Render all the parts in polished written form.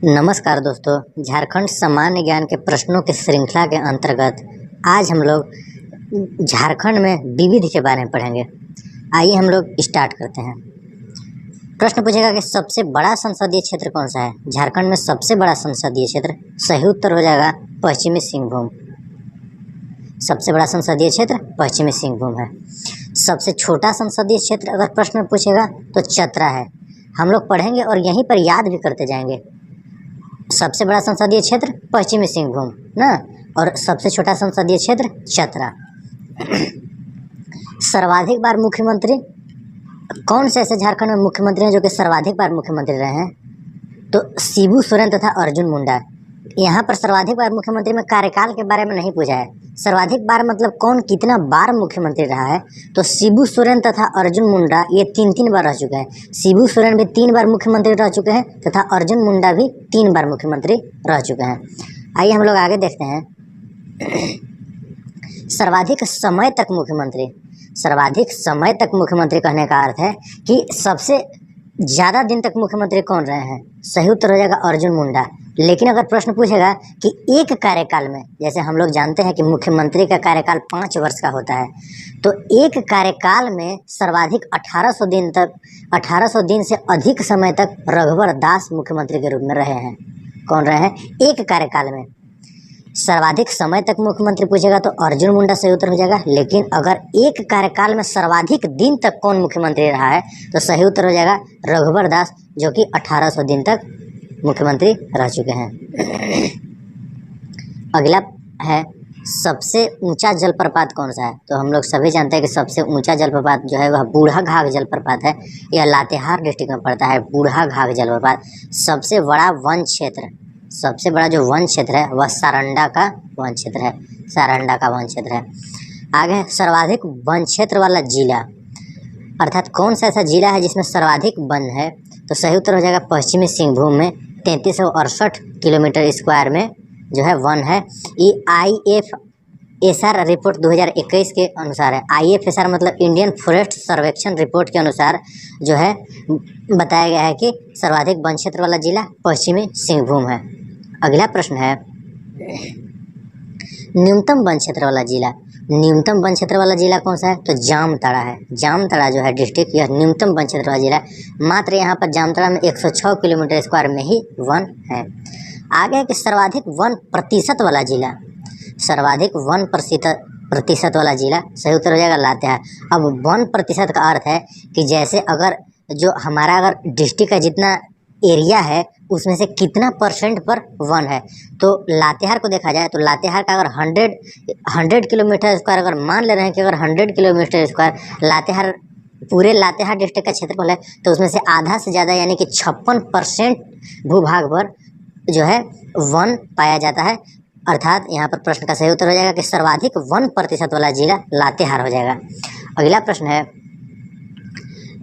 नमस्कार दोस्तों, झारखंड सामान्य ज्ञान के प्रश्नों की श्रृंखला के अंतर्गत आज हम लोग झारखंड में विविध के बारे में पढ़ेंगे। आइए हम लोग स्टार्ट करते हैं। प्रश्न पूछेगा कि सबसे बड़ा संसदीय क्षेत्र कौन सा है। झारखंड में सबसे बड़ा संसदीय क्षेत्र, सही उत्तर हो जाएगा पश्चिमी सिंहभूम। सबसे बड़ा संसदीय क्षेत्र पश्चिमी सिंहभूम है। सबसे छोटा संसदीय क्षेत्र अगर प्रश्न में पूछेगा तो चतरा है। हम लोग पढ़ेंगे और यहीं पर याद भी करते जाएंगे। सबसे बड़ा संसदीय क्षेत्र पश्चिमी सिंहभूम ना, और सबसे छोटा संसदीय क्षेत्र चतरा। सर्वाधिक बार मुख्यमंत्री कौन से ऐसे झारखंड में मुख्यमंत्री हैं जो कि सर्वाधिक बार मुख्यमंत्री रहे हैं? तो शिबू सोरेन तथा अर्जुन मुंडा। यहाँ पर सर्वाधिक बार मुख्यमंत्री में कार्यकाल के बारे में नहीं पूछा है। सर्वाधिक बार मतलब कौन कितना बार मुख्यमंत्री रहा है। तो शिबू सोरेन तथा अर्जुन मुंडा ये तीन बार रह चुके हैं। शिबू सोरेन भी 3 बार मुख्यमंत्री रह चुके हैं तथा अर्जुन मुंडा भी 3 बार मुख्यमंत्री रह चुके हैं। आइए हम लोग आगे देखते हैं। सर्वाधिक समय तक मुख्यमंत्री। सर्वाधिक समय तक मुख्यमंत्री कहने का अर्थ है कि सबसे ज़्यादा दिन तक मुख्यमंत्री कौन रहे हैं। सही उत्तर हो जाएगा अर्जुन मुंडा। लेकिन अगर प्रश्न पूछेगा कि एक कार्यकाल में, जैसे हम लोग जानते हैं कि मुख्यमंत्री का कार्यकाल 5 वर्ष का होता है, तो एक कार्यकाल में सर्वाधिक 1800 दिन तक, 1800 दिन से अधिक समय तक रघुवर दास मुख्यमंत्री के रूप में रहे हैं। कौन रहे हैं? एक कार्यकाल में। सर्वाधिक समय तक मुख्यमंत्री पूछेगा तो अर्जुन मुंडा सही उत्तर हो जाएगा। लेकिन अगर एक कार्यकाल में सर्वाधिक दिन तक कौन मुख्यमंत्री रहा है तो सही उत्तर हो जाएगा रघुवर दास, जो कि 1800 दिन तक मुख्यमंत्री रह चुके हैं। अगला है सबसे ऊंचा जलप्रपात कौन सा है। तो हम लोग सभी जानते हैं कि सबसे ऊंचा जलप्रपात जो है वह बूढ़ा घाघ जलप्रपात है। यह लातेहार डिस्ट्रिक्ट में पड़ता है, बूढ़ा घाघ जलप्रपात। सबसे बड़ा वन क्षेत्र, सबसे बड़ा जो वन क्षेत्र है वह सारंडा का वन क्षेत्र है। सारंडा का वन क्षेत्र है। आगे सर्वाधिक वन क्षेत्र वाला जिला, अर्थात कौन सा ऐसा जिला है जिसमें सर्वाधिक वन है। तो सही उत्तर हो जाएगा पश्चिमी सिंहभूम में 3368 किलोमीटर स्क्वायर में जो है वन है। ये IFSR रिपोर्ट 2021 के अनुसार है। IFSR मतलब इंडियन फॉरेस्ट सर्वेक्षण रिपोर्ट के अनुसार जो है बताया गया है कि सर्वाधिक वन क्षेत्र वाला जिला पश्चिमी सिंहभूम है। अगला प्रश्न है न्यूनतम वन क्षेत्र वाला जिला। न्यूनतम वन क्षेत्र वाला जिला कौन सा है? तो जामताड़ा है। जामताड़ा जो है डिस्ट्रिक्ट, यह न्यूनतम वन क्षेत्र वाला जिला है। मात्र यहाँ पर जामताड़ा में 106 किलोमीटर स्क्वायर में ही वन है। आगे है कि सर्वाधिक वन प्रतिशत वाला जिला। सर्वाधिक वन प्रतिशत वाला जिला, सही उत्तर हो जाएगा लातेहार। अब 1% का अर्थ है कि जैसे अगर जो हमारा अगर डिस्ट्रिक्ट का जितना एरिया है उसमें से कितना % पर वन है। तो लातेहार को देखा जाए तो लातेहार का अगर 100 किलोमीटर स्क्वायर अगर मान ले रहे हैं कि अगर 100 किलोमीटर स्क्वायर लातेहार पूरे लातेहार डिस्ट्रिक्ट का क्षेत्रफल है, तो उसमें से आधा से ज़्यादा यानी कि 56% भूभाग पर जो है वन पाया जाता है। अर्थात यहाँ पर प्रश्न का सही उत्तर हो जाएगा कि सर्वाधिक 1% वाला जिला लातेहार हो जाएगा। अगला प्रश्न है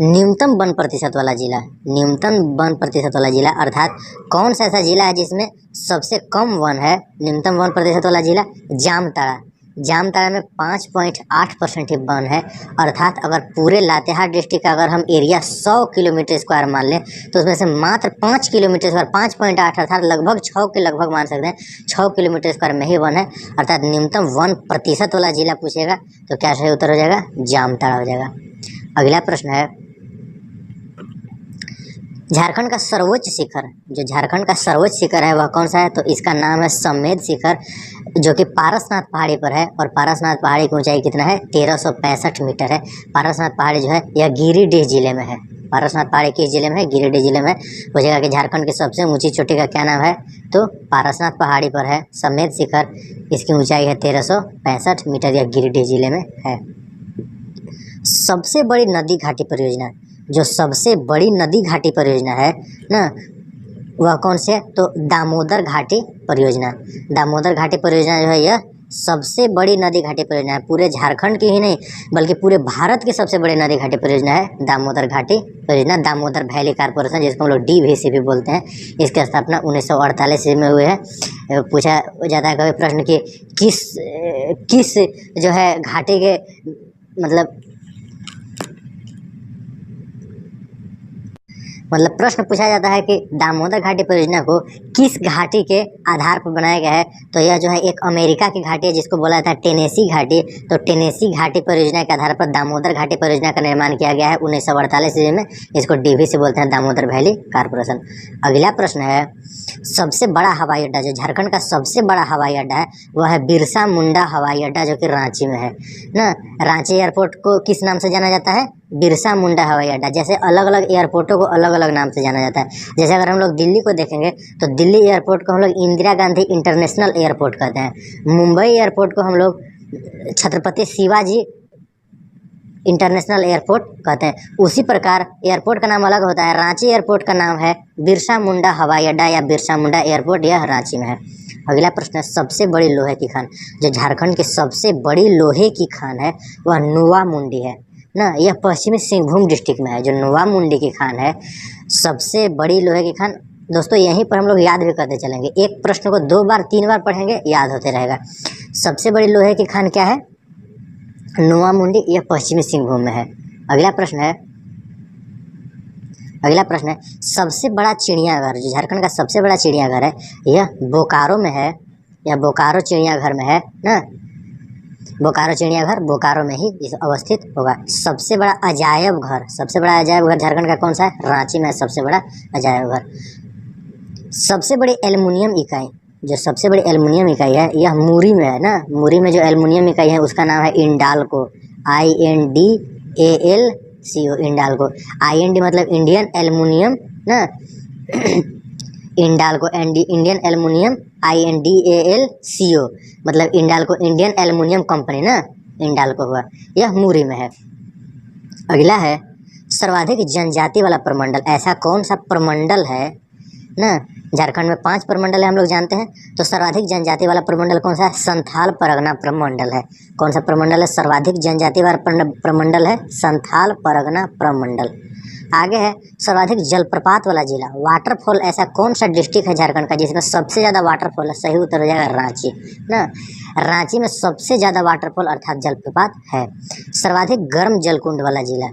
न्यूनतम 1% वाला जिला। न्यूनतम 1% वाला जिला अर्थात कौन सा ऐसा जिला है जिसमें सबसे कम वन है। न्यूनतम 1% वाला जिला जामताड़ा। जामताड़ा में 5.8% ही वन है। अर्थात अगर पूरे लातेहार डिस्ट्रिक्ट का अगर हम एरिया 100 किलोमीटर स्क्वायर मान लें तो उसमें से मात्र 5 किलोमीटर स्क्वायर, 5.8 अर्थात लगभग 6 के लगभग मान सकते हैं, 6 किलोमीटर स्क्वायर में ही वन है। अर्थात न्यूनतम 1% वाला जिला पूछेगा तो क्या सही उत्तर हो जाएगा? जामताड़ा हो जाएगा। अगला प्रश्न है झारखंड का सर्वोच्च शिखर। जो झारखंड का सर्वोच्च शिखर है वह कौन सा है? तो इसका नाम है समेध शिखर, जो कि पारसनाथ पहाड़ी पर है। और पारसनाथ पहाड़ी की ऊंचाई कितना है? 1365 मीटर है। पारसनाथ पहाड़ी जो है यह गिरिडीह जिले में है। पारसनाथ पहाड़ी किस जिले में है? गिरिडीह जिले में। पूछेगा कि झारखंड की सबसे ऊंची चोटी का क्या नाम है? तो पारसनाथ पहाड़ी पर है समेध शिखर। इसकी ऊंचाई है 1365 मीटर, यह गिरिडीह जिले में है। सबसे बड़ी नदी घाटी परियोजना, जो सबसे बड़ी नदी घाटी परियोजना है ना, वह कौन सी है? तो दामोदर घाटी परियोजना। दामोदर घाटी परियोजना जो है यह सबसे बड़ी नदी घाटी परियोजना है। पूरे झारखंड की ही नहीं बल्कि पूरे भारत की सबसे बड़ी नदी घाटी परियोजना है दामोदर घाटी परियोजना। दामोदर वैली कॉर्पोरेशन, जिसको हम लोग DVC भी बोलते हैं, इसकी स्थापना 1948 में हुई है। पूछा जाता है कभी प्रश्न कि किस जो है घाटी के मतलब मतलब प्रश्न पूछा जाता है कि दामोदर घाटी परियोजना को किस घाटी के आधार पर बनाया गया है, तो यह जो है एक अमेरिका की घाटी है जिसको बोला जाता है टेनेसी घाटी। तो टेनेसी घाटी परियोजना के आधार पर दामोदर घाटी परियोजना का निर्माण किया गया है 1948 ईस्वी में। इसको डीवी से बोलते हैं, दामोदर वैली कॉर्पोरेशन। अगला प्रश्न है, सबसे बड़ा हवाई अड्डा, जो झारखंड का सबसे बड़ा हवाई अड्डा है वह है बिरसा मुंडा हवाई अड्डा, जो कि रांची में है ना। रांची एयरपोर्ट को किस नाम से जाना जाता है? बिरसा मुंडा हवाई अड्डा। जैसे अलग अलग एयरपोर्टों को अलग अलग नाम से जाना जाता है। जैसे अगर हम लोग दिल्ली को देखेंगे तो दिल्ली एयरपोर्ट को हम लोग इंदिरा गांधी इंटरनेशनल एयरपोर्ट कहते हैं। मुंबई एयरपोर्ट को हम लोग छत्रपति शिवाजी इंटरनेशनल एयरपोर्ट कहते हैं। उसी प्रकार एयरपोर्ट का नाम अलग होता है। रांची एयरपोर्ट का नाम है बिरसा मुंडा हवाई अड्डा या बिरसा मुंडा एयरपोर्ट, यह रांची में है। अगला प्रश्न है, सबसे बड़ी लोहे की खान, जो झारखंड की सबसे बड़ी लोहे की खान है वह नुआ मुंडी है ना। यह पश्चिमी सिंहभूम डिस्ट्रिक्ट में है। जो नुआ मुंडी की खान है सबसे बड़ी लोहे की खान, दोस्तों यहीं पर हम लोग याद भी करते चलेंगे। एक प्रश्न को 2 बार 3 बार पढ़ेंगे, याद होते रहेगा। सबसे बड़ी लोहे की खान क्या है? नुआ मुंडी, यह पश्चिमी सिंहभूम में है। अगला प्रश्न है, सबसे बड़ा चिड़ियाघर, जो झारखंड का सबसे बड़ा चिड़ियाघर है यह बोकारो में है। यह बोकारो चिड़ियाघर में है ना। बोकारो चिड़ियाघर बोकारो में ही अवस्थित होगा। सबसे बड़ा अजायब घर, सबसे बड़ा अजायब घर झारखंड का कौन सा है? रांची में सबसे बड़ा अजायब घर। सबसे बड़ी एल्युमिनियम इकाई, जो सबसे बड़ी एल्युमिनियम इकाई है यह मुरी में है ना। मुरी में जो एल्युमिनियम इकाई है उसका नाम है इंडाल्को, INDALCO, इंडाल्को। IND मतलब इंडियन एल्युमिनियम ना, इंडाल्को इंडियन एल्युमिनियम, INDALCO मतलब इंडाल्को इंडियन एल्युमिनियम कंपनी ना, इंडाल्को हुआ। यह मुरी में है। अगला है, सर्वाधिक जनजाति वाला प्रमंडल, ऐसा कौन सा प्रमंडल है ना। झारखंड में 5 प्रमंडल है, हम लोग जानते हैं। तो सर्वाधिक जनजाति वाला प्रमंडल कौन सा है? संथाल परगना प्रमंडल है। कौन सा प्रमंडल है? सर्वाधिक जनजाति वाला प्रमंडल है संथाल परगना प्रमंडल। आगे है, सर्वाधिक जलप्रपात वाला जिला, वाटरफॉल, ऐसा कौन सा डिस्ट्रिक्ट है झारखंड का जिसमें सबसे ज़्यादा वाटरफॉल है? सही उत्तर हो जाएगा रांची ना। रांची में सबसे ज़्यादा वाटरफॉल अर्थात जलप्रपात है। सर्वाधिक गर्म जलकुंड वाला जिला,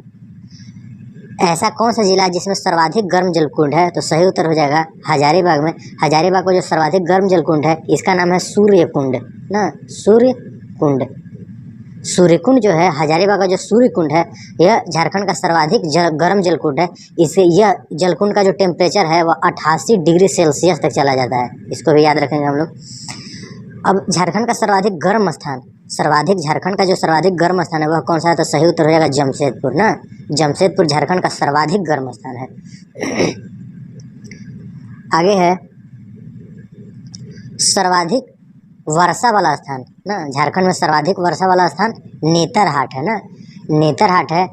ऐसा कौन सा जिला है जिसमें सर्वाधिक गर्म जलकुंड है? तो सही उत्तर हो जाएगा हजारीबाग में। हजारीबाग को जो सर्वाधिक गर्म जलकुंड है इसका नाम है सूर्यकुंड ना, सूर्यकुंड। सूर्यकुंड जो है हजारीबाग का जो सूर्यकुंड है यह झारखंड का सर्वाधिक गर्म जलकुंड है। इसे यह जलकुंड का जो टेम्परेचर है वह 88 डिग्री सेल्सियस तक चला जाता है। इसको भी याद रखेंगे हम लोग। अब झारखंड का सर्वाधिक गर्म स्थान, झारखंड का जो सर्वाधिक गर्म स्थान है वह कौन सा है? तो सही उत्तर हो जाएगा जमशेदपुर ना। जमशेदपुर झारखंड का सर्वाधिक गर्म स्थान है। आगे है, सर्वाधिक वर्षा वाला स्थान ना। झारखंड में सर्वाधिक वर्षा वाला स्थान नेतरहाट है ना। नेतरहाट है,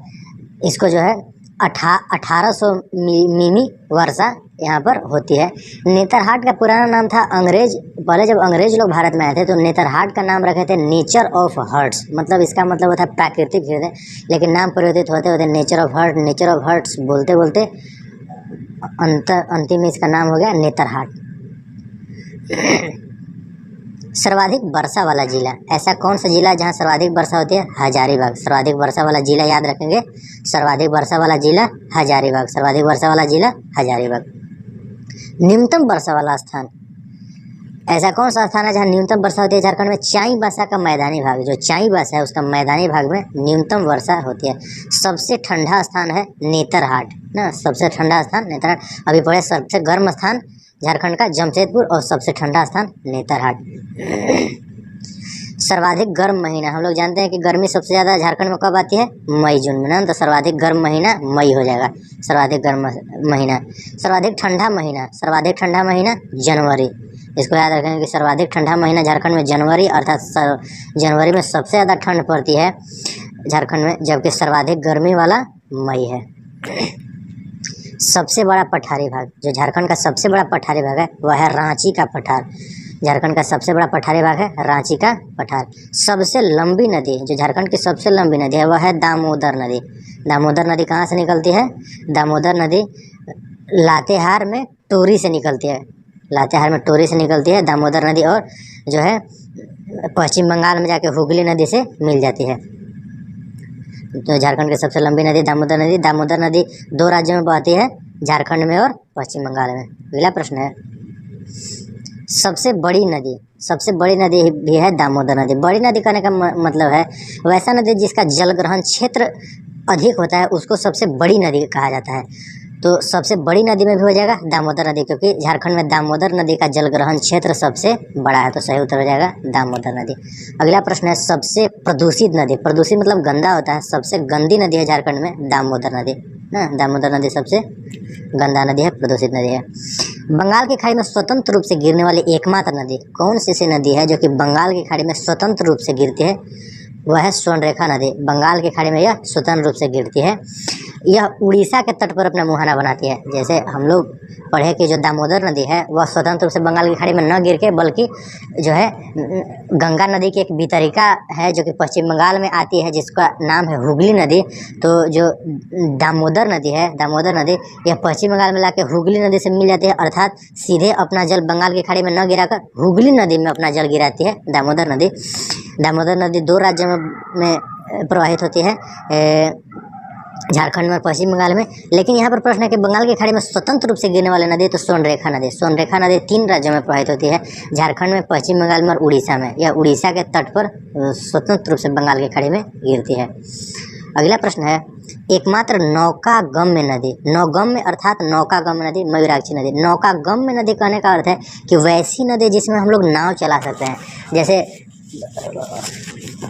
इसको जो है 1800 मिमी वर्षा यहाँ पर होती है। नेतरहाट का पुराना नाम था अंग्रेज, पहले जब अंग्रेज लोग भारत में आए थे तो नेतरहाट का नाम रखे थे नेचर ऑफ हर्ट्स, मतलब इसका मतलब होता है प्राकृतिक हृदय, लेकिन नाम परिवर्तित होते होते नेचर ऑफ हर्ट्स बोलते बोलते अंतिम में इसका नाम हो गया नेतरहाट। सर्वाधिक वर्षा वाला जिला, ऐसा कौन सा जिला जहाँ सर्वाधिक वर्षा होती है? हजारीबाग। सर्वाधिक वर्षा वाला जिला याद रखेंगे, सर्वाधिक वर्षा वाला जिला हजारीबाग, सर्वाधिक वर्षा वाला जिला हजारीबाग। न्यूनतम वर्षा वाला स्थान, ऐसा कौन सा स्थान है जहाँ न्यूनतम वर्षा होती है? झारखंड में चाईबासा का मैदानी भाग, जो चाईबासा है उसका मैदानी भाग में न्यूनतम वर्षा होती है। सबसे ठंडा स्थान है नेतरहाट ना, सबसे ठंडा स्थान नेतरहाट। अभी पढ़े सबसे गर्म स्थान झारखंड का जमशेदपुर और सबसे ठंडा स्थान नेतरहाट। सर्वाधिक गर्म महीना, हम लोग जानते हैं कि गर्मी सबसे ज़्यादा झारखंड में कब आती है? मई जून में ना। तो सर्वाधिक गर्म महीना मई हो जाएगा, सर्वाधिक गर्म महीना। सर्वाधिक ठंडा महीना जनवरी। इसको याद रखेंगे कि सर्वाधिक ठंडा महीना झारखंड में जनवरी, अर्थात जनवरी में सबसे ज़्यादा ठंड पड़ती है झारखंड में, जबकि सर्वाधिक गर्मी वाला मई है। सबसे बड़ा पठारी भाग, जो झारखंड का सबसे बड़ा पठारी भाग है वह है रांची का पठार। झारखंड का सबसे बड़ा पठारी भाग है रांची का पठार। सबसे लंबी नदी, जो झारखंड की सबसे लंबी नदी है वह है दामोदर नदी। दामोदर नदी कहाँ से निकलती है? दामोदर नदी लातेहार में टोरी से निकलती है, लातेहार में टोरी से निकलती है दामोदर नदी, और जो है पश्चिम बंगाल में जाके हुगली नदी से मिल जाती है। तो झारखंड की सबसे लंबी नदी दामोदर नदी। दामोदर नदी 2 राज्यों में बहती है, झारखंड में और पश्चिम बंगाल में। अगला प्रश्न है, सबसे बड़ी नदी भी है दामोदर नदी। बड़ी नदी कहने का मतलब है वैसा नदी जिसका जल ग्रहण क्षेत्र अधिक होता है उसको सबसे बड़ी नदी कहा जाता है। तो सबसे बड़ी नदी में भी हो जाएगा दामोदर नदी, क्योंकि झारखंड में दामोदर नदी का जल ग्रहण क्षेत्र सबसे बड़ा है, तो सही उत्तर हो जाएगा दामोदर नदी। अगला प्रश्न है, सबसे प्रदूषित नदी। प्रदूषित मतलब गंदा होता है। सबसे गंदी नदी है झारखंड में दामोदर नदी। दामोदर नदी सबसे गंदा नदी है, प्रदूषित नदी है। बंगाल की खाड़ी में स्वतंत्र रूप से गिरने वाली एकमात्र नदी कौन सी नदी है जो कि बंगाल की खाड़ी में स्वतंत्र रूप से गिरती है? वह है स्वर्णरेखा नदी। बंगाल की खाड़ी में यह स्वतंत्र रूप से गिरती है। यह उड़ीसा के तट पर अपना मुहाना बनाती है। जैसे हम लोग पढ़े कि जो दामोदर नदी है वह स्वतंत्र रूप से बंगाल की खाड़ी में न गिर के बल्कि जो है गंगा नदी की एक वितरिका है जो कि पश्चिम बंगाल में आती है जिसका नाम है हुगली नदी। तो जो दामोदर नदी है, दामोदर नदी यह पश्चिम बंगाल में लाके हुगली नदी से मिल जाती है, अर्थात सीधे अपना जल बंगाल की खाड़ी में न गिराकर हुगली नदी में अपना जल गिराती है दामोदर नदी। दामोदर नदी दो राज्यों में प्रवाहित होती है, झारखंड में और पश्चिम बंगाल में। लेकिन यहाँ पर प्रश्न है कि बंगाल की खाड़ी में स्वतंत्र रूप से गिरने वाली नदी तो स्वर्णरेखा नदी। स्वर्णरेखा नदी 3 राज्यों में प्रवाहित होती है, झारखंड में, पश्चिम बंगाल में और उड़ीसा में। यह उड़ीसा के तट पर स्वतंत्र रूप से बंगाल की खाड़ी में गिरती है। अगला प्रश्न है, एकमात्र नौकागम्य नदी। नौगम्य अर्थात नौकागम्य नदी मयूराक्षी नदी। नौकागम्य नदी कहने का अर्थ है कि वैसी नदी जिसमें हम लोग नाव चला सकते हैं। जैसे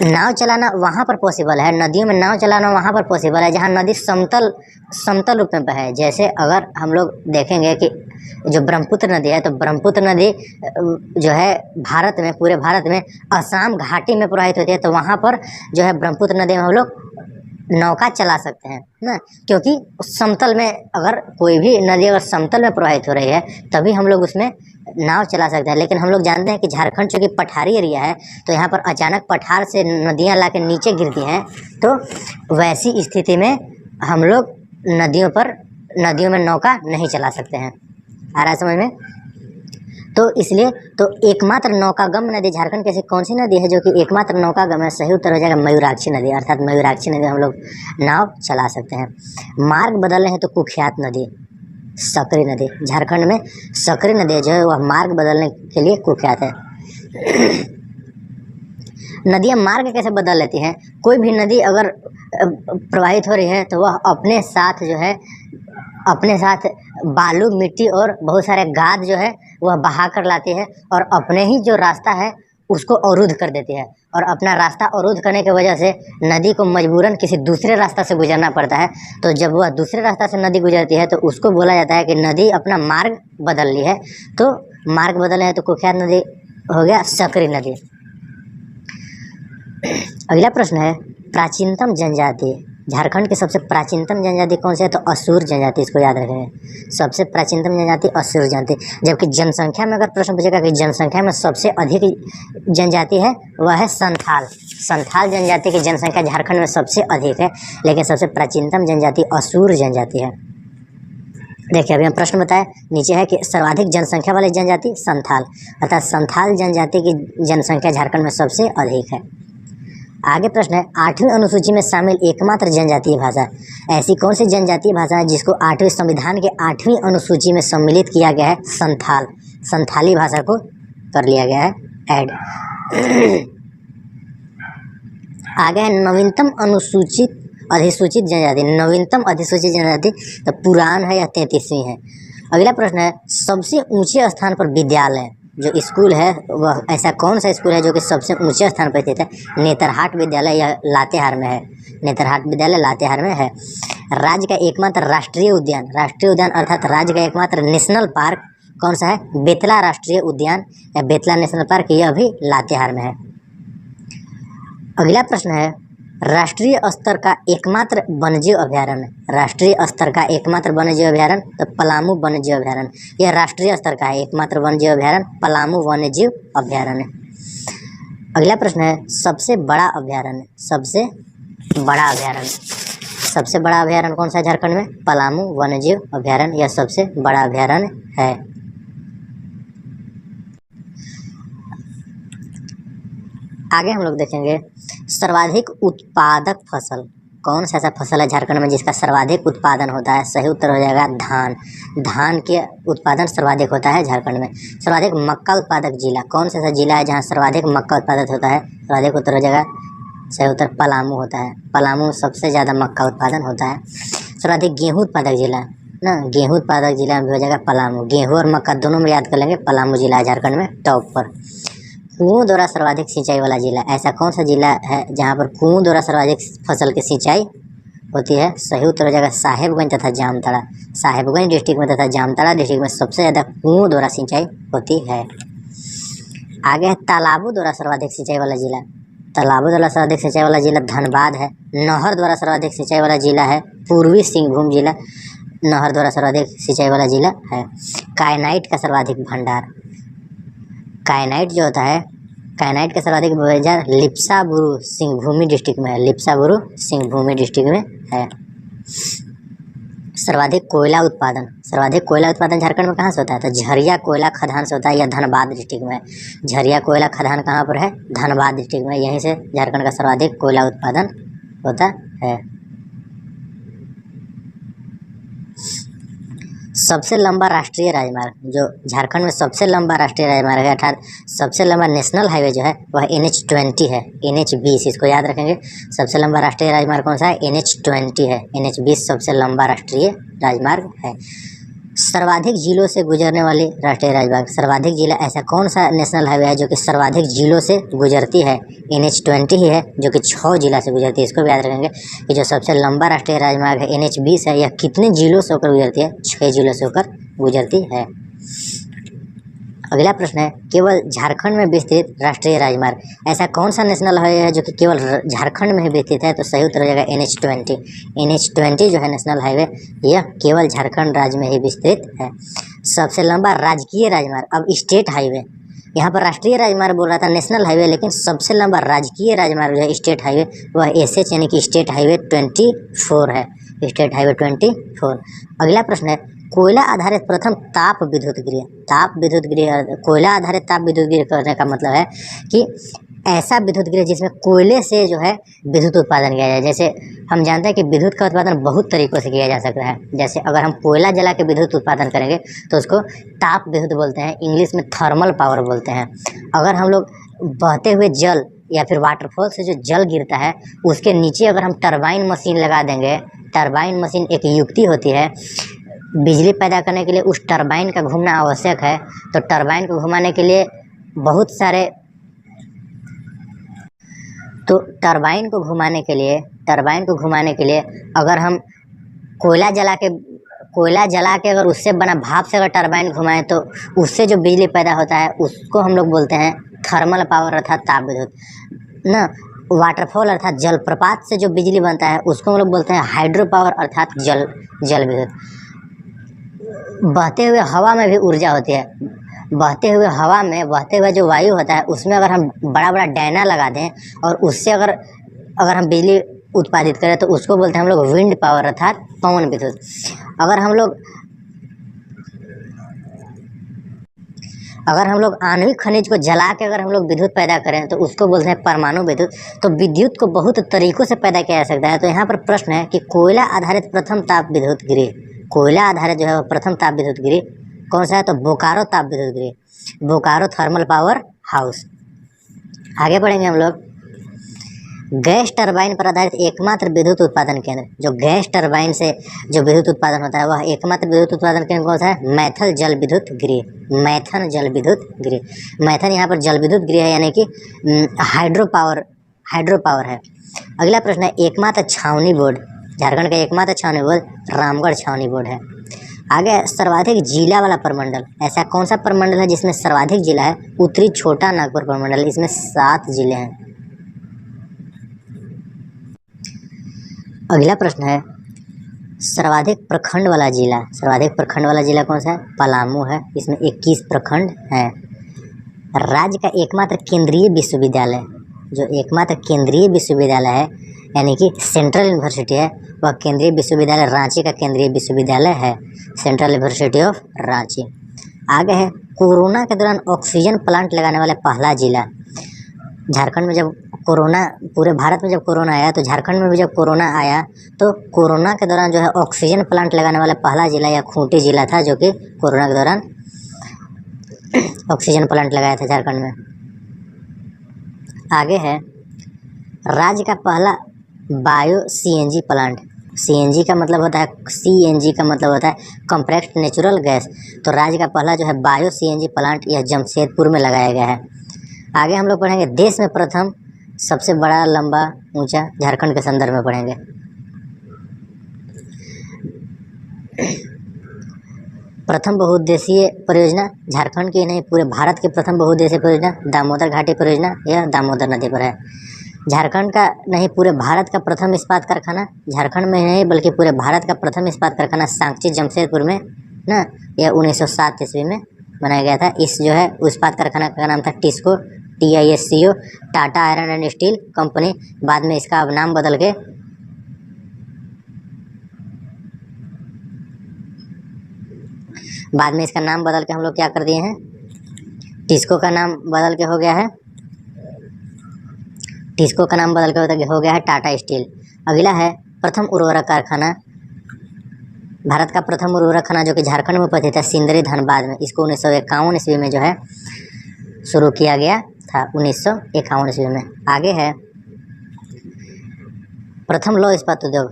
नाव चलाना वहाँ पर पॉसिबल है, नदियों में नाव चलाना वहाँ पर पॉसिबल है जहाँ नदी समतल रूप में बहे। जैसे अगर हम लोग देखेंगे कि जो ब्रह्मपुत्र नदी है, तो ब्रह्मपुत्र नदी जो है भारत में, पूरे भारत में असम घाटी में प्रवाहित होती है, तो वहाँ पर जो है ब्रह्मपुत्र नदी में हम लोग नौका चला सकते हैं ना, क्योंकि समतल में अगर कोई भी नदी अगर समतल में प्रवाहित हो रही है तभी हम लोग उसमें नाव चला सकते हैं। लेकिन हम लोग जानते हैं कि झारखंड चूँकि पठारी एरिया है तो यहाँ पर अचानक पठार से नदियाँ ला के नीचे गिरती हैं, तो वैसी स्थिति में हम लोग नदियों में नौका नहीं चला सकते हैं। आ रहा है समझ में? तो इसलिए तो एकमात्र नौकागम्य नदी झारखंड की ऐसी कौन सी नदी है जो कि एकमात्र नौकागम्य है? सही उत्तर हो जाएगा मयूराक्षी नदी, अर्थात मयूराक्षी नदी हम लोग नाव चला सकते हैं। मार्ग बदलने हैं तो कुख्यात नदी सकरी नदी। झारखंड में सकरी नदी जो है वह मार्ग बदलने के लिए कुख्यात है। नदियाँ मार्ग कैसे बदल लेती हैं? कोई भी नदी अगर प्रवाहित हो रही है तो वह अपने साथ बालू, मिट्टी और बहुत सारे गाद जो है वह बहा कर लाती है और अपने ही जो रास्ता है उसको अवरुद्ध कर देती है। और अपना रास्ता अवरुद्ध करने की वजह से नदी को मजबूरन किसी दूसरे रास्ता से गुजरना पड़ता है। तो जब वह दूसरे रास्ता से नदी गुजरती है तो उसको बोला जाता है कि नदी अपना मार्ग बदल ली है। तो मार्ग बदले है तो कुख्यात नदी हो गया सकरी नदी। अगला प्रश्न है, प्राचीनतम जनजाति। झारखंड की सबसे प्राचीनतम जनजाति कौन सी है? तो असुर जनजाति, इसको याद रखेंगे। सबसे प्राचीनतम जनजाति असुर जनजाति। जबकि जनसंख्या में अगर प्रश्न पूछेगा कि जनसंख्या में सबसे अधिक जनजाति है वह है संथाल। संथाल जनजाति की जनसंख्या झारखंड में सबसे अधिक है, लेकिन सबसे प्राचीनतम जनजाति असुर जनजाति है। देखिए अभी हम प्रश्न बताए नीचे है कि सर्वाधिक जनसंख्या वाली जनजाति संथाल, अर्थात संथाल जनजाति की जनसंख्या झारखंड में सबसे अधिक है। आगे प्रश्न है, 8वीं अनुसूची में शामिल एकमात्र जनजातीय भाषा। ऐसी कौन सी जनजातीय भाषा है जिसको 8वें संविधान के 8वीं अनुसूची में सम्मिलित किया गया है? संथाल, संथाली भाषा को कर लिया गया है ऐड। आगे है नवीनतम अधिसूचित जनजाति। नवीनतम अधिसूचित जनजाति तो पुरान है या 33वीं है। अगला प्रश्न है, सबसे ऊंचे स्थान पर विद्यालय जो स्कूल है वह ऐसा कौन सा स्कूल है जो कि सबसे ऊंचे स्थान पर स्थित है? नेतरहाट विद्यालय या लातेहार में है। नेतरहाट विद्यालय लातेहार में है। राज्य का एकमात्र राष्ट्रीय उद्यान अर्थात राज्य का एकमात्र नेशनल पार्क कौन सा है? बेतला राष्ट्रीय उद्यान या बेतला नेशनल पार्क, यह भी लातेहार में है। अगला प्रश्न है, राष्ट्रीय स्तर का एकमात्र वन्यजीव अभ्यारण्य। राष्ट्रीय स्तर का एकमात्र वन्यजीव अभ्यारण्य तो पलामू वन्यजीव अभ्यारण्य, यह राष्ट्रीय स्तर का है एकमात्र वन्यजीव अभ्यारण्य पलामू वन्यजीव अभ्यारण्य। अगला प्रश्न है, सबसे बड़ा अभ्यारण्य कौन सा है झारखंड में? पलामू वन्यजीव अभ्यारण्य, यह सबसे बड़ा अभ्यारण्य है। आगे हम लोग देखेंगे सर्वाधिक उत्पादक फसल कौन सा ऐसा फसल है झारखंड में जिसका सर्वाधिक उत्पादन होता है? सही उत्तर हो जाएगा धान। धान के उत्पादन सर्वाधिक होता है झारखंड में। सर्वाधिक मक्का उत्पादक जिला कौन सा ऐसा जिला है जहाँ सर्वाधिक मक्का उत्पादन होता है? सर्वाधिक उत्तर हो जाएगा, सही उत्तर पलामू होता है। पलामू सबसे ज़्यादा मक्का उत्पादन होता है। सर्वाधिक गेहूँ उत्पादक जिला ना, गेहूँ उत्पादक जिला में भी हो जाएगा पलामू। गेहूँ और मक्का दोनों में याद कर लेंगे, पलामू जिला है झारखंड में टॉप पर। कुओं द्वारा सर्वाधिक सिंचाई वाला जिला, ऐसा कौन सा जिला है जहाँ पर कुओं द्वारा सर्वाधिक फसल की सिंचाई होती है? सही उत्तर हो जाएगा साहेबगंज तथा जामताड़ा। साहेबगंज डिस्ट्रिक्ट में तथा जामताड़ा डिस्ट्रिक्ट में सबसे ज़्यादा कुओं द्वारा सिंचाई होती है। आगे है तालाबों द्वारा सर्वाधिक सिंचाई वाला जिला। तालाबों द्वारा सर्वाधिक सिंचाई वाला जिला धनबाद है। नहर द्वारा सर्वाधिक सिंचाई वाला जिला है पूर्वी सिंहभूम जिला। नहर द्वारा सर्वाधिक सिंचाई वाला जिला है। कायनाइट का सर्वाधिक भंडार, कायनाइट जो होता है, कायनाइट का सर्वाधिक बाजार लिप्साबुरु सिंहभूमी डिस्ट्रिक्ट में है। लिप्साबुरु सिंहभूमी डिस्ट्रिक्ट में है। सर्वाधिक कोयला उत्पादन, सर्वाधिक कोयला उत्पादन झारखंड में कहाँ से होता है? तो झरिया कोयला खदान से होता है या धनबाद डिस्ट्रिक्ट में। झरिया कोयला खदान कहाँ पर है? धनबाद डिस्ट्रिक्ट में। यहीं से झारखंड का सर्वाधिक कोयला उत्पादन होता है। सबसे लंबा राष्ट्रीय राजमार्ग, जो झारखंड में सबसे लंबा राष्ट्रीय राजमार्ग है अर्थात सबसे लंबा नेशनल हाईवे जो है वह NH20 है। NH20 इसको याद रखेंगे। सबसे लंबा राष्ट्रीय राजमार्ग कौन सा है? NH20 है। NH20 सबसे लंबा राष्ट्रीय राजमार्ग है। सर्वाधिक जिलों से गुजरने वाली राष्ट्रीय राजमार्ग, सर्वाधिक जिला, ऐसा कौन सा नेशनल हाईवे है जो कि सर्वाधिक जिलों से गुजरती है? NH20 ही है जो कि 6 जिला से गुजरती है। इसको भी याद रखेंगे कि जो सबसे लंबा राष्ट्रीय राजमार्ग है NH20 है। यह कितने जिलों से होकर गुजरती है? 6 जिलों से होकर गुजरती है। अगला प्रश्न है, केवल झारखंड में विस्तृत राष्ट्रीय राजमार्ग, ऐसा कौन सा नेशनल हाईवे है जो कि केवल झारखंड में ही विस्तृत है? तो सही उत्तर हो जाएगा NH20। NH20 जो है नेशनल हाईवे, यह केवल झारखंड राज्य में ही विस्तृत है। सबसे लंबा राजकीय राजमार्ग, अब स्टेट हाईवे, यहाँ पर राष्ट्रीय राजमार्ग बोल रहा था, नेशनल हाईवे, लेकिन सबसे लंबा राजकीय राजमार्ग जो है स्टेट हाईवे वह SH यानी कि स्टेट हाईवे 24 है। State highway 24। अगला प्रश्न है, कोयला आधारित प्रथम ताप विद्युत गृह, ताप विद्युत गृह, कोयला आधारित ताप विद्युत गृह करने का मतलब है कि ऐसा विद्युत गृह जिसमें कोयले से जो है विद्युत उत्पादन किया जाए। जैसे हम जानते हैं कि विद्युत का उत्पादन बहुत तरीक़ों से किया जा सकता है। जैसे अगर हम कोयला जला के विद्युत उत्पादन करेंगे तो उसको ताप विद्युत बोलते हैं, इंग्लिश में थर्मल पावर बोलते हैं। अगर हम लोग बहते हुए जल या फिर वाटरफॉल से जो जल गिरता है उसके नीचे अगर हम टरबाइन मशीन लगा देंगे, टरबाइन मशीन एक युक्ति होती है बिजली पैदा करने के लिए, उस टरबाइन का घूमना आवश्यक है। तो टरबाइन को घुमाने के लिए बहुत सारे, तो टरबाइन को घुमाने के लिए अगर हम कोयला जला के अगर उससे बना भाप से अगर टरबाइन घुमाएं तो उससे जो बिजली पैदा होता है उसको हम लोग बोलते हैं थर्मल पावर अर्थात ताप विद्युत ना। वाटरफॉल अर्थात जलप्रपात से जो बिजली बनता है उसको हम लोग बोलते हैं हाइड्रो पावर अर्थात जल विद्युत। बहते हुए हवा में भी ऊर्जा होती है। बहते हुए जो वायु होता है उसमें अगर हम बड़ा बड़ा डैना लगा दें और उससे अगर हम बिजली उत्पादित करें तो उसको बोलते हैं हम लोग विंड पावर अर्थात पवन विद्युत। अगर हम लोग आणविक खनिज को जला के अगर हम लोग विद्युत पैदा करें तो उसको बोलते हैं परमाणु विद्युत। तो विद्युत को बहुत तरीक़ों से पैदा किया जा सकता है। तो यहाँ पर प्रश्न है कि कोयला आधारित प्रथम ताप विद्युत गृह, कोयला आधारित जो है प्रथम ताप विद्युत गृह कौन सा है? तो बोकारो ताप विद्युत गृह, बोकारो थर्मल पावर हाउस। आगे बढ़ेंगे हम लोग। गैस टरबाइन पर आधारित एकमात्र विद्युत उत्पादन केंद्र, जो गैस टरबाइन से जो विद्युत उत्पादन होता है वह एकमात्र विद्युत उत्पादन केंद्र कौन सा है? मैथन जल विद्युत गृह, मैथन जल विद्युत गृह। मैथन यहाँ पर जल विद्युत गृह है यानी कि हाइड्रो पावर है। अगला प्रश्न है, एकमात्र छावनी बोर्ड, झारखंड का एकमात्र छावनी बोर्ड रामगढ़ छावनी बोर्ड है। आगे सर्वाधिक जिला वाला प्रमंडल, ऐसा कौन सा प्रमंडल है जिसमें सर्वाधिक जिला है? उत्तरी छोटा नागपुर प्रमंडल, इसमें 7 जिले हैं। अगला प्रश्न है, सर्वाधिक प्रखंड वाला जिला कौन सा है? पलामू है, इसमें 21 प्रखंड हैं। राज्य का एकमात्र केंद्रीय विश्वविद्यालय, जो एकमात्र केंद्रीय विश्वविद्यालय है यानी कि सेंट्रल यूनिवर्सिटी है, वह केंद्रीय विश्वविद्यालय रांची का केंद्रीय विश्वविद्यालय है, सेंट्रल यूनिवर्सिटी ऑफ रांची। आगे है, कोरोना के दौरान ऑक्सीजन प्लांट लगाने वाला पहला जिला, झारखंड में जब कोरोना, पूरे भारत में जब कोरोना आया तो झारखंड में भी जब कोरोना आया तो कोरोना के दौरान जो है ऑक्सीजन प्लांट लगाने वाला पहला जिला या खूंटी जिला था, जो कि कोरोना के दौरान ऑक्सीजन प्लांट लगाया था झारखंड में। आगे है राज्य का पहला बायो सीएनजी प्लांट। सीएनजी का मतलब होता है, सीएनजी का मतलब होता है कॉम्प्रेस्ड नेचुरल गैस। तो राज्य का पहला जो है बायो सीएनजी प्लांट यह जमशेदपुर में लगाया गया है। आगे हम लोग पढ़ेंगे देश में प्रथम सबसे बड़ा लंबा ऊंचा, झारखंड के संदर्भ में पढ़ेंगे। प्रथम बहुउद्देशीय परियोजना झारखंड की नहीं पूरे भारत की प्रथम बहुउद्देशीय परियोजना दामोदर घाटी परियोजना यह दामोदर नदी पर है। झारखंड का नहीं पूरे भारत का प्रथम इस्पात कारखाना, झारखंड में नहीं बल्कि पूरे भारत का प्रथम इस्पात कारखाना सांची जमशेदपुर में ना, यह 1907 ईस्वी में बनाया गया था। इस जो है इस्पात कारखाना का नाम था TISCO, TISCO, Tata iron and steel company. बाद में इसका अब नाम बदल के हम लोग क्या कर दिए हैं, टिस्को का नाम बदल के हो गया है, टिस्को का नाम बदल के हो गया है टाटा स्टील। अगला है प्रथम उर्वरक कारखाना, भारत का प्रथम उर्वरक कारखाना जो कि झारखंड में उपस्थित है सिंदरी धनबाद में। इसको 1951 ईस्वी में जो है शुरू किया गया था, 1951 ईस्वी में। आगे है प्रथम लौह इस्पात उद्योग,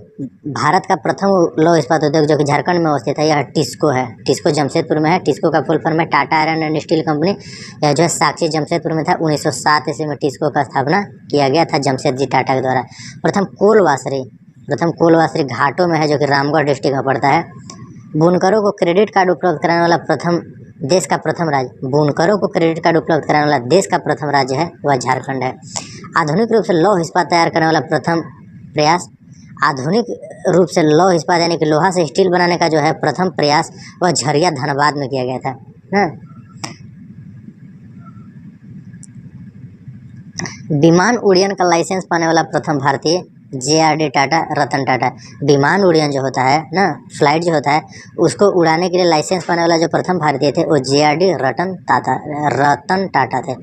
भारत का प्रथम लौह इस्पात उद्योग जो कि झारखंड में अवस्थित है, यह टिस्को है। टिस्को जमशेदपुर में है। टिस्को का फुल फॉर्म है Tata iron and steel company. यह जो है साक्षी जमशेदपुर में था। 1907 ईस्वी में टिस्को का स्थापना किया गया था जमशेद टाटा के द्वारा। प्रथम कोल वासरी घाटों में है, जो कि रामगढ़ डिस्ट्रिक्ट में पड़ता है। बुनकरों को क्रेडिट कार्ड उपलब्ध कराने वाला देश का प्रथम राज्य, बुनकरों को क्रेडिट कार्ड उपलब्ध कराने वाला देश का प्रथम राज्य है वह झारखंड है। आधुनिक रूप से लौह इस्पात तैयार करने वाला प्रथम प्रयास, आधुनिक रूप से लौह इस्पात यानी कि लोहा से स्टील बनाने का जो है प्रथम प्रयास वह झरिया धनबाद में किया गया था ना। विमान उड्डयन का लाइसेंस पाने वाला प्रथम भारतीय JRD टाटा, रतन टाटा। विमान उड्डयन जो होता है ना, फ्लाइट जो होता है, उसको उड़ाने के लिए लाइसेंस पाने वाला जो प्रथम भारतीय थे वो JRD रतन टाटा थे।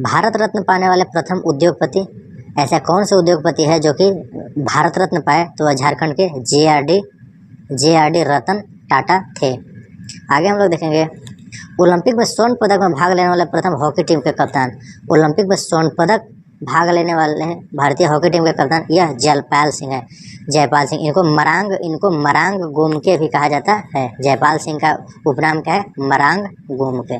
भारत रत्न पाने वाले प्रथम उद्योगपति, ऐसा कौन सा उद्योगपति है जो कि भारत रत्न पाए, तो वह झारखंड के JRD रतन टाटा थे। आगे हम लोग देखेंगे ओलंपिक में स्वर्ण पदक में भाग लेने वाले प्रथम हॉकी टीम के कप्तान। ओलंपिक में स्वर्ण पदक भाग लेने वाले हैं भारतीय हॉकी टीम के कप्तान, यह जयपाल सिंह है। जयपाल सिंह, इनको मरांग गोमके भी कहा जाता है। जयपाल सिंह का उपनाम क्या है, मरांग गोमके।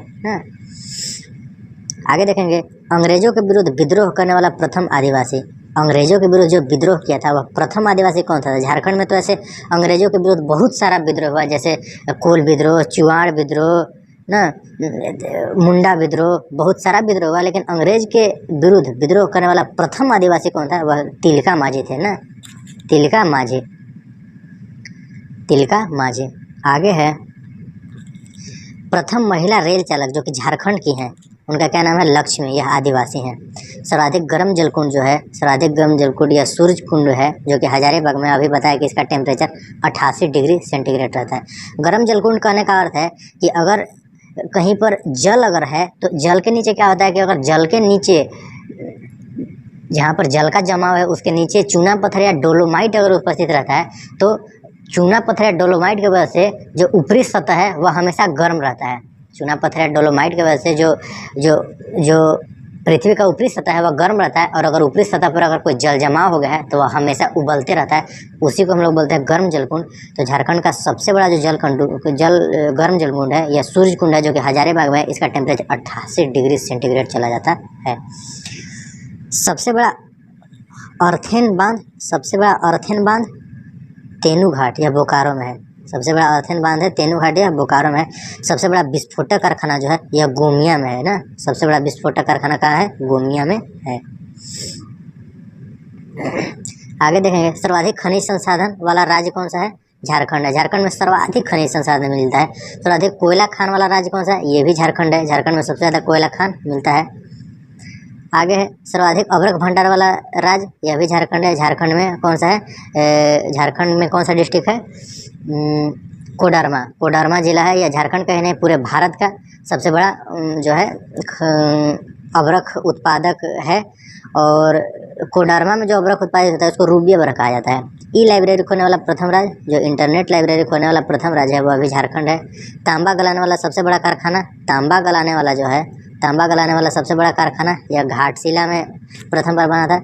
आगे देखेंगे अंग्रेजों के विरुद्ध विद्रोह करने वाला प्रथम आदिवासी। अंग्रेजों के विरुद्ध जो विद्रोह किया था वह प्रथम आदिवासी कौन था? झारखंड में तो ऐसे अंग्रेजों के विरुद्ध बहुत सारा विद्रोह हुआ, जैसे कोल विद्रोह, चुआड़ विद्रोह ना, मुंडा विद्रोह, बहुत सारा विद्रोह हुआ। लेकिन अंग्रेज के विरुद्ध विद्रोह करने वाला प्रथम आदिवासी कौन था? वह तिलका माझी थे ना, तिलका माझी। आगे है प्रथम महिला रेल चालक जो कि झारखंड की हैं, उनका क्या नाम है? लक्ष्मी। यह आदिवासी हैं। सर्वाधिक गर्म जलकुंड जो है, सर्वाधिक गर्म जलकुंड या सूरज कुंड है, जो कि हजारीबाग में अभी बताया कि इसका टेम्परेचर 88 डिग्री सेंटीग्रेड रहता है। गर्म जलकुंड कहने का अर्थ है कि अगर कहीं पर जल अगर है तो जल के नीचे क्या होता है कि अगर जल के नीचे जहाँ पर जल का जमाव है उसके नीचे चूना पत्थर या डोलोमाइट अगर उपस्थित रहता है, तो चूना पत्थर या डोलोमाइट की वजह से जो ऊपरी सतह है वह हमेशा गर्म रहता है। चूना पत्थर या डोलोमाइट की वजह से जो पृथ्वी का ऊपरी सतह है वह गर्म रहता है, और अगर ऊपरी सतह पर अगर कोई जल जमाव हो गया है तो वह हमेशा उबलते रहता है। उसी को हम लोग बोलते हैं गर्म जलकुंड। तो झारखंड का सबसे बड़ा जो गर्म जलकुंड है यह सूरज कुंड है, जो कि हजारीबाग में है। इसका टेम्परेचर 88 डिग्री सेंटीग्रेड चला जाता है। सबसे बड़ा अर्थेन बांध तेनू घाट या बोकारो में है। सबसे बड़ा अर्थेन बांध है तेनू घाट या बोकारो में है। सबसे बड़ा विस्फोटक कारखाना जो है यह गोमिया में है ना। सबसे बड़ा विस्फोटक कारखाना कहाँ है? गोमिया में है। आगे देखेंगे सर्वाधिक खनिज संसाधन वाला राज्य कौन सा है? झारखंड है। झारखंड में सर्वाधिक खनिज संसाधन मिलता है। सर्वाधिक कोयला खान वाला राज्य कौन सा है? ये भी झारखंड है। झारखंड में सबसे ज़्यादा कोयला खान मिलता है। आगे है सर्वाधिक अभ्रक भंडार वाला राज्य, यह भी झारखंड है। झारखंड में कौन सा है? झारखंड में कौन सा डिस्ट्रिक्ट है? कोडरमा जिला है। यह झारखंड का ही नहीं पूरे भारत का सबसे बड़ा जो है अभ्रक उत्पादक है। और कोडरमा में जो अभ्रक उत्पादित होता है उसको रूबी अभ्रक कहा जाता है। ई लाइब्रेरी खोलने वाला प्रथम राज्य, जो इंटरनेट लाइब्रेरी खोलने वाला प्रथम राज्य है वो अभी झारखंड है। तांबा गलाने वाला सबसे बड़ा कारखाना, तांबा गलाने वाला जो है, तांबा गलाने वाला सबसे बड़ा कारखाना यह घाटशिला में प्रथम बार बना था।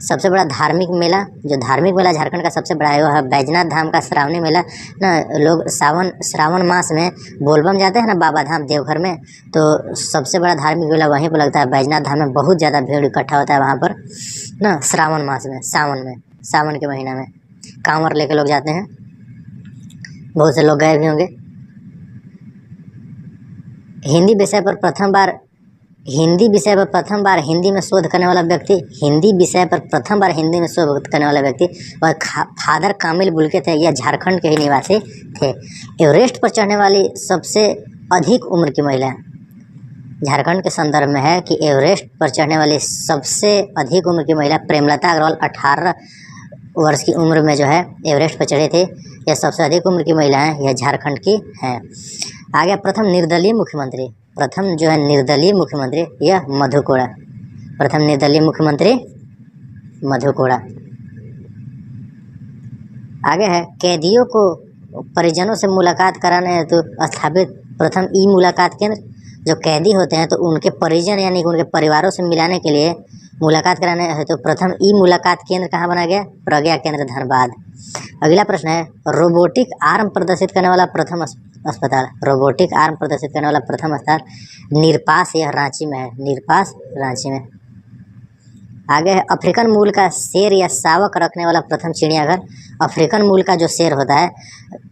सबसे बड़ा धार्मिक मेला, जो धार्मिक मेला झारखंड का सबसे बड़ा है वो है बैजनाथ धाम का श्रावणी मेला ना। लोग श्रावण मास में बोलबम जाते हैं ना बाबा धाम देवघर में, तो सबसे बड़ा धार्मिक मेला वहीं पर लगता है। बैजनाथ धाम में बहुत ज़्यादा भीड़ इकट्ठा होता है वहाँ पर ना श्रावण मास में, सावन के महीना में कांवर लेके लोग जाते हैं। बहुत से लोग गए भी होंगे। हिंदी विषय पर प्रथम बार हिंदी में शोध करने वाला व्यक्ति, वह फादर कामिल बुल्के थे। यह झारखंड के ही निवासी थे। एवरेस्ट पर चढ़ने वाली सबसे अधिक उम्र की महिला, झारखंड के संदर्भ में है कि एवरेस्ट पर चढ़ने वाली सबसे अधिक उम्र की महिला प्रेमलता अग्रवाल 18 वर्ष की उम्र में जो है एवरेस्ट पर चढ़े थे। यह सबसे अधिक उम्र की महिला है, यह झारखंड की हैं। आगे प्रथम निर्दलीय मुख्यमंत्री, प्रथम जो है निर्दलीय मुख्यमंत्री यह मधु कोड़ा, प्रथम निर्दलीय मुख्यमंत्री मधु कोड़ा। आगे है कैदियों को परिजनों से मुलाकात कराने हेतु स्थापित प्रथम ई मुलाकात केंद्र। जो कैदी होते हैं तो उनके परिजन यानी कि उनके परिवारों से मिलाने के लिए मुलाकात कराने हेतु प्रथम ई मुलाकात केंद्र कहाँ बनाया गया? प्रज्ञा केंद्र धनबाद। अगला प्रश्न है रोबोटिक आर्म प्रदर्शित करने वाला प्रथम अस्पताल, रोबोटिक आर्म प्रदर्शित करने वाला प्रथम अस्पताल निर्पास, यह रांची में है, निर्पास रांची में। आगे है अफ्रीकन मूल का शेर या शावक रखने वाला प्रथम चिड़ियाघर। अफ्रीकन मूल का जो शेर होता है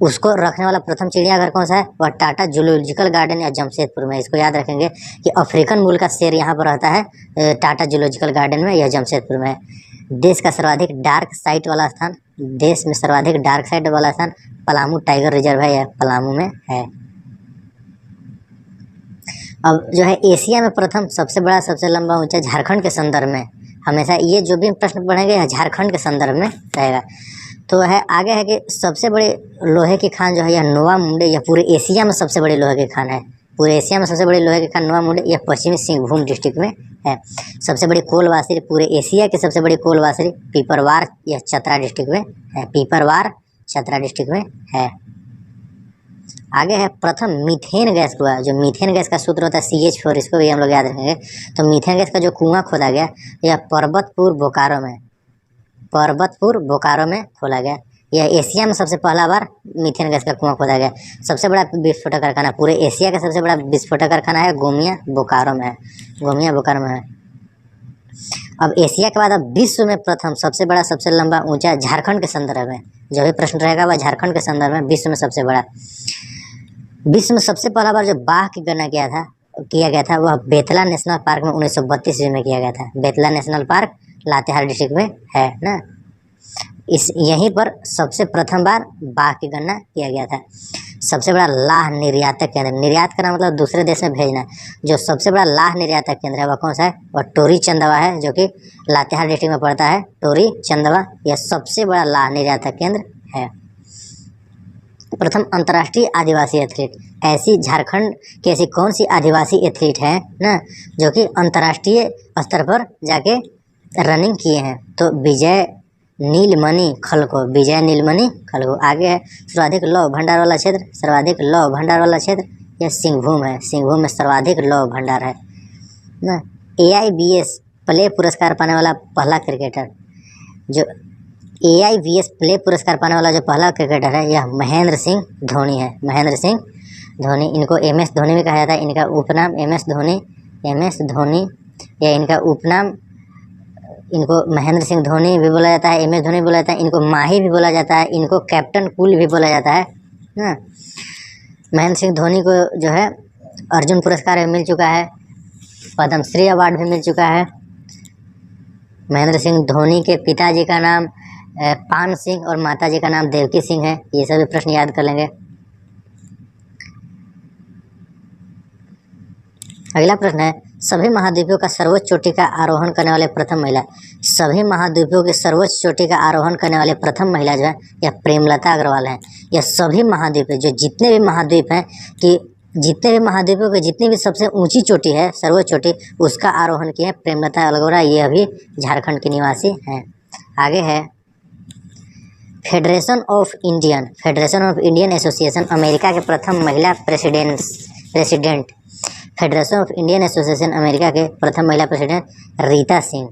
उसको रखने वाला प्रथम चिड़ियाघर कौन सा है? वह टाटा जूलॉजिकल गार्डन या जमशेदपुर में। इसको याद रखेंगे कि अफ्रीकन मूल का शेर यहाँ पर रहता है टाटा जूलॉजिकल गार्डन में या जमशेदपुर में। देश का सर्वाधिक डार्क साइट वाला स्थान, देश में सर्वाधिक डार्क साइट वाला स्थान पलामू टाइगर रिजर्व है, यह पलामू में है। अब जो है एशिया में प्रथम सबसे बड़ा सबसे लंबा ऊंचा झारखंड के संदर्भ में, हमेशा ये जो भी प्रश्न पढ़ेंगे यह झारखंड के संदर्भ में रहेगा। तो है आगे है कि सबसे बड़ी लोहे की खान जो है यह नोवा मुंडे, यह पूरे एशिया में सबसे बड़ी लोहे की खान है। पूरे एशिया में सबसे बड़ी लोहे की खान नोवा मुंडे, यह पश्चिमी सिंहभूम डिस्ट्रिक्ट में है। सबसे बड़ी कोलवासरी, पूरे एशिया की सबसे बड़ी कोलवासरी पीपरवार, यह चतरा डिस्ट्रिक्ट में है, पीपरवार चतरा डिस्ट्रिक्ट में है। आगे है प्रथम मीथेन गैस कुआं, जो मीथेन गैस का सूत्र होता है CH4, इसको भी हम लोग याद रखेंगे। तो मीथेन गैस का जो कुआं खोदा गया यह परबतपुर बोकारो में खोला गया। यह एशिया में सबसे पहला बार मीथेन गैस का कुआं खोदा गया। सबसे बड़ा विस्फोटक कारखाना, पूरे एशिया का सबसे बड़ा विस्फोटक कारखाना है गोमिया बोकारो में है। अब एशिया के बाद अब विश्व में प्रथम सबसे बड़ा सबसे लंबा ऊंचा झारखंड के संदर्भ में, जो भी प्रश्न रहेगा वह झारखंड के संदर्भ में विश्व में सबसे बड़ा। विश्व में सबसे पहला बार जो बाघ की गणना किया गया था वह बेतला नेशनल पार्क में 1932 ईस्वी में किया गया था। Betla national park Latehar district में है ना। यहीं पर सबसे प्रथम बार बाघ की गणना किया गया था। सबसे बड़ा लाह निर्यातक केंद्र, निर्यात करना मतलब दूसरे देश में भेजना। जो सबसे बड़ा लाह निर्यातक केंद्र है वह कौन सा है? वह टोरी चंदवा है, जो कि लातेहार डिस्ट्रिक्ट में पड़ता है। टोरी चंदवा यह सबसे बड़ा लाह निर्यातक केंद्र है। प्रथम अंतर्राष्ट्रीय आदिवासी एथलीट, ऐसी झारखंड की ऐसी कौन सी आदिवासी एथलीट है ना जो कि अंतर्राष्ट्रीय स्तर पर जाके रनिंग किए हैं? तो विजय नीलमणि खलको। आगे है सर्वाधिक लौह भंडार वाला क्षेत्र, यह सिंहभूम है। सिंहभूम में सर्वाधिक लौह भंडार है ना। AIVS प्ले पुरस्कार पाने वाला पहला क्रिकेटर, जो AIVS प्ले पुरस्कार पाने वाला जो पहला क्रिकेटर है यह महेंद्र सिंह धोनी है। महेंद्र सिंह धोनी, इनको MS धोनी भी कहा जाता है। इनका उपनाम MS धोनी या इनका उपनाम, इनको महेंद्र सिंह धोनी भी बोला जाता है, MS धोनी भी बोला जाता है, इनको माही भी बोला जाता है, इनको कैप्टन कूल भी बोला जाता है ना। महेंद्र सिंह धोनी को जो है अर्जुन पुरस्कार भी मिल चुका है, पद्मश्री अवार्ड भी मिल चुका है। महेंद्र सिंह धोनी के पिताजी का नाम पान सिंह और माताजी का नाम देवकी सिंह है। ये सभी प्रश्न याद कर लेंगे। अगला प्रश्न है सभी महाद्वीपों का सर्वोच्च चोटी का आरोहण करने वाले प्रथम महिला। सभी महाद्वीपों की सर्वोच्च चोटी का आरोहण करने वाले प्रथम महिला जो है यह प्रेमलता अग्रवाल है। यह सभी महाद्वीप जो जितने भी महाद्वीप हैं कि जितने भी महाद्वीपों के जितनी भी सबसे ऊंची चोटी है, सर्वोच्च चोटी, उसका आरोहण किया है प्रेमलता अलगोरा। ये अभी झारखंड की निवासी हैं। आगे है federation of Indian association, America के प्रथम महिला president. Federation of Indian association, America के प्रथम महिला प्रेसिडेंट रीता सिंह।